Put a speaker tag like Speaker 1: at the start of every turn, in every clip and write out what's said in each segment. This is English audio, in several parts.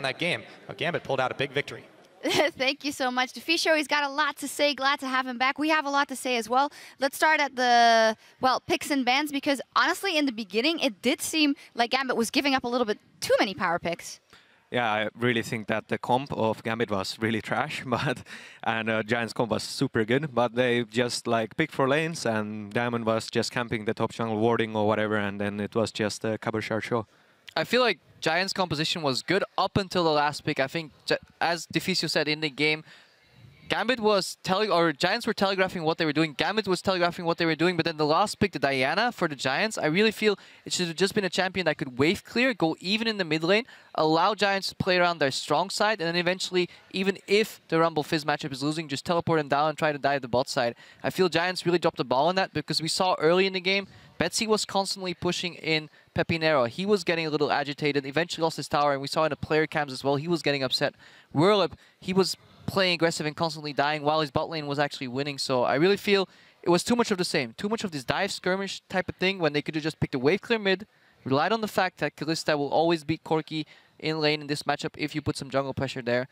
Speaker 1: on that game. Gambit pulled out a big victory.
Speaker 2: Thank you so much. Deficio, he's got a lot to say. Glad to have him back. We have a lot to say as well. Let's start at the, well, picks and bans, because honestly, in the beginning, it did seem like Gambit was giving up a little bit too many power picks.
Speaker 3: Yeah, I really think that the comp of Gambit was really trash, and Giants comp was super good, but they just like picked for lanes, and Diamond was just camping the top jungle warding or whatever, and then it was just a Cabochard show.
Speaker 4: I feel like Giants' composition was good up until the last pick. I think, as Deficio said in the game, Gambit was Giants were telegraphing what they were doing. Gambit was telegraphing what they were doing, but then the last pick, the Diana for the Giants, I really feel it should have just been a champion that could wave clear, go even in the mid lane, allow Giants to play around their strong side, and then eventually, even if the Rumble Fizz matchup is losing, just teleport them down and try to dive the bot side. I feel Giants really dropped the ball on that, because we saw early in the game, Betsy was constantly pushing in Pepinero. He was getting a little agitated, eventually lost his tower, and we saw in the player cams as well, he was getting upset. Whirlup, he was playing aggressive and constantly dying while his bot lane was actually winning. So I really feel it was too much of the same. Too much of this dive skirmish type of thing when they could have just picked a wave clear mid, relied on the fact that Kalista will always beat Corki in lane in this matchup if you put some jungle pressure there.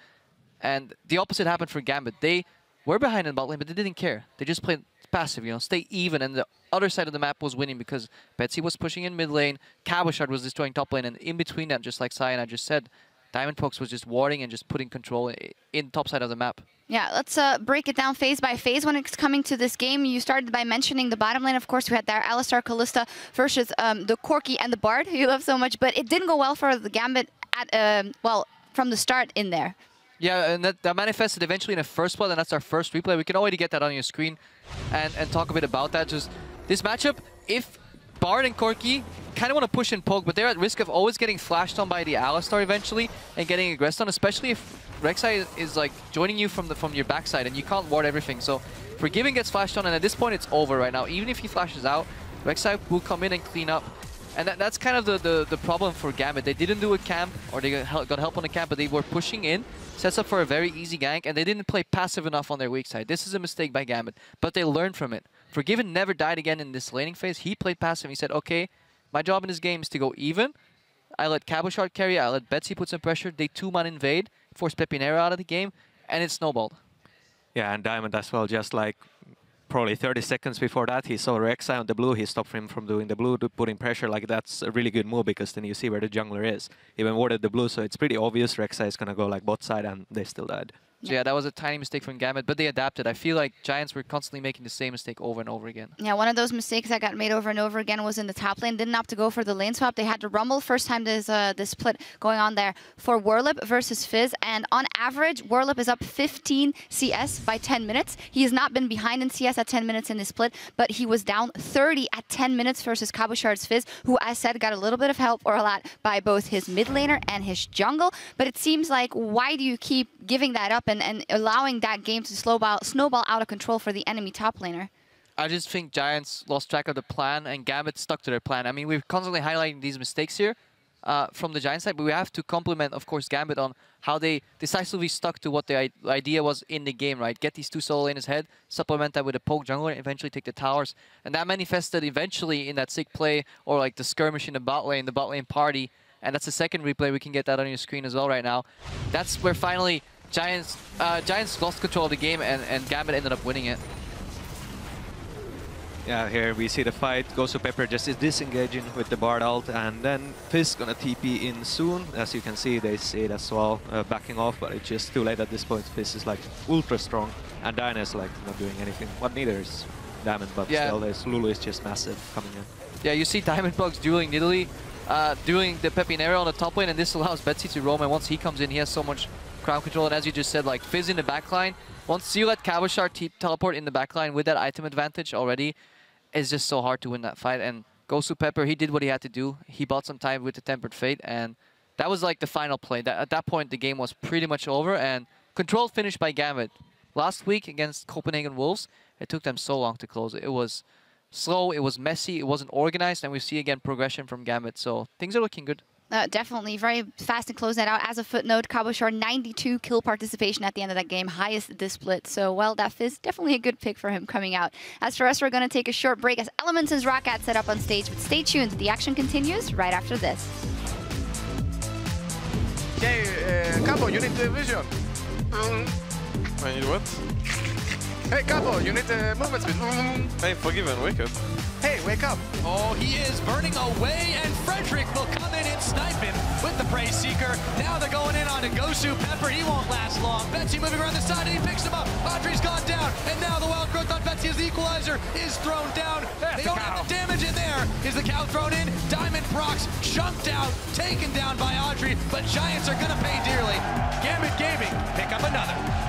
Speaker 4: And the opposite happened for Gambit. They were behind in bot lane, but they didn't care. They just played passive, you know, stay even, and the other side of the map was winning because Betsy was pushing in mid lane, Cabochard was destroying top lane, and in between that, just like Cyanide just said, Diamond Pokes was just warding and just putting control in top side of the map.
Speaker 2: Yeah, let's break it down phase by phase when it's coming to this game. You started by mentioning the bottom lane. Of course, we had there Alistar, Kalista versus the Corki and the Bard, who you love so much, but it didn't go well for the Gambit at, well, from the start in there.
Speaker 4: Yeah, and that manifested eventually in the first spot, and that's our first replay. We can already get that on your screen and talk a bit about that. Just this matchup, if Bard and Corki kind of want to push and poke, but they're at risk of always getting flashed on by the Alistar eventually and getting aggressed on, especially if Rek'Sai is like joining you from your backside and you can't ward everything. So Forgiving gets flashed on, and at this point it's over right now. Even if he flashes out, Rek'Sai will come in and clean up. And that's kind of the problem for Gambit. They didn't do a camp, or they got help on the camp, but they were pushing in, sets up for a very easy gank, and they didn't play passive enough on their weak side. This is a mistake by Gambit, but they learned from it. Forgiven never died again in this laning phase. He played passive. He said, okay, my job in this game is to go even. I let Cabochard carry, I let Betsy put some pressure. They 2-man invade, force Pepinero out of the game, and it snowballed.
Speaker 3: Yeah, and Diamond as well, just like probably 30 seconds before that, he saw Rek'Sai on the blue. He stopped him from doing the blue, putting pressure. Like, that's a really good move, because then you see where the jungler is. He even warded the blue, so it's pretty obvious Rek'Sai is going to go like bot side, and they still died.
Speaker 4: So yeah, that was a tiny mistake from Gambit, but they adapted. I feel like Giants were constantly making the same mistake over and over again.
Speaker 2: Yeah, one of those mistakes that got made over and over again was in the top lane. Didn't opt to go for the lane swap. They had to rumble. First time there's this split going on there for Whirlup versus Fizz. And on average, Whirlup is up 15 CS by 10 minutes. He has not been behind in CS at 10 minutes in this split, but he was down 30 at 10 minutes versus Cabochard's Fizz, who, as said, got a little bit of help, or a lot, by both his mid laner and his jungle. But it seems like, why do you keep giving that up and allowing that game to snowball out of control for the enemy top laner?
Speaker 4: I just think Giants lost track of the plan, and Gambit stuck to their plan. I mean, we're constantly highlighting these mistakes here from the Giants side, but we have to compliment, of course, Gambit on how they decisively stuck to what the idea was in the game, right? Get these two solo laners ahead, supplement that with a poke jungler, and eventually take the towers. And that manifested eventually in that sick play, or like the skirmish in the bot lane party. And that's the second replay. We can get that on your screen as well right now. That's where finally Giants lost control of the game, and Gambit ended up winning it.
Speaker 3: Yeah, here we see the fight. Gosu Pepper just is disengaging with the Bard ult, and then Fizz gonna TP in soon. As you can see, they see it as well, backing off, but it's just too late at this point. Fizz is like ultra strong, and Diana is like not doing anything. But neither is Diamond, but
Speaker 4: yeah,
Speaker 3: still, Lulu is just massive coming in.
Speaker 4: Yeah, you see Diamond Bugs dueling Nidalee, doing the Pepinero on the top lane, and this allows Betsy to roam, and once he comes in, he has so much crown control, and as you just said, like Fizz in the backline, once you let Cabochard teleport in the backline with that item advantage already, it's just so hard to win that fight. And Gosu Pepper, he did what he had to do. He bought some time with the Tempered Fate, and that was like the final play. At that point, the game was pretty much over, and controlled finish by Gambit. Last week against Copenhagen Wolves, it took them so long to close it. It was slow, it was messy, it wasn't organized, and we see again progression from Gambit, so things are looking good.
Speaker 2: Definitely very fast and close that out. As a footnote, Cabochard 92 kill participation at the end of that game, highest this split. So, well, that is definitely a good pick for him coming out. As for us, we're going to take a short break as Elements' Roccat set up on stage. But stay tuned, the action continues right after this.
Speaker 5: Okay, Capo, you need vision.
Speaker 6: I need what?
Speaker 5: Hey, Capo, you need movement speed.
Speaker 6: Hey, Forgiven, wake up.
Speaker 5: Hey, wake up.
Speaker 7: Oh, he is burning away, and Frederick will come in and snipe him with the Praise Seeker. Now they're going in on Gosu Pepper. He won't last long. Betsy moving around the side, and he picks him up. Audrey's gone down, and now the wild growth on Betsy as the equalizer is thrown down. They don't have the damage in there. Is the cow thrown in? Diamond procs chunked out, taken down by Audrey, but Giants are going to pay dearly. Gambit Gaming pick up another.